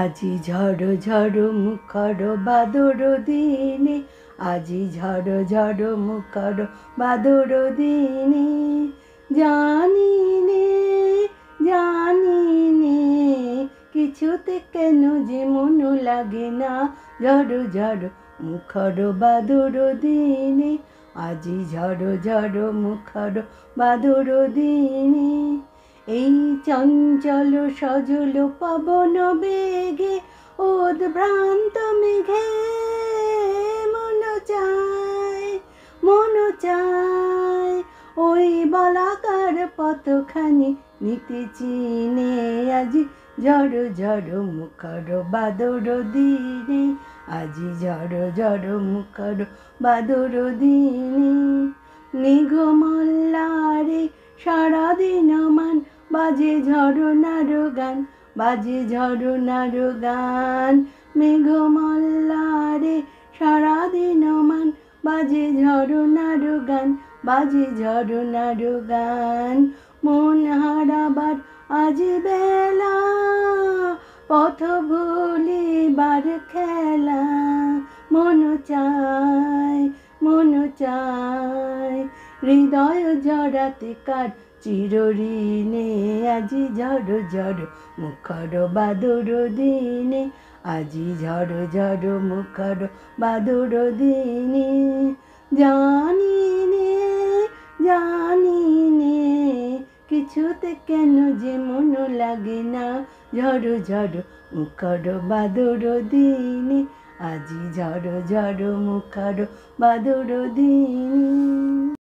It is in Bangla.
আজি ঝড় ঝড় মুখর বাদর দিনে, আজি ঝড় ঝড় মুখর বাদর দিনে, জানি নে জানি নে কিছুতে কেন যে মন লাগে না। ঝড় ঝড় মুখর বাদর দিনে, আজি ঝড় ঝড় মুখর বাদর দিনে। এই চঞ্চল সজল পবন বেগে উদ্ভ্রান্ত মেঘে মন চায় ওই বলাকার পথখানি নিতে চিনে। আজি ঝড় ঝড় মুখর বাদর দিনে, আজি ঝড় ঝড় মুখর বাদর দিনে। মেঘমল্লারে সারাদিন মান বাজে ঝরনার গান, বাজে ঝরনার গান। মেঘমল্লারে সারাদিন মান বাজে ঝরনার গান, বাজে ঝরনার গান। মন হারাবার আজ বেলা, পথ ভুলিবার খেলা। মন চায় হৃদয় জড়াতে কার চিরঋণে। আজি ঝড় ঝড় মুখর বাদর দিনে, আজি ঝড় ঝড় মুখর বাদর দিনে। জানি নে কিছুতে কেন যে মন লাগে না। ঝড় ঝড় মুখর বাদর দিনে, আজি ঝড় ঝড় মুখর বাদর দিনে।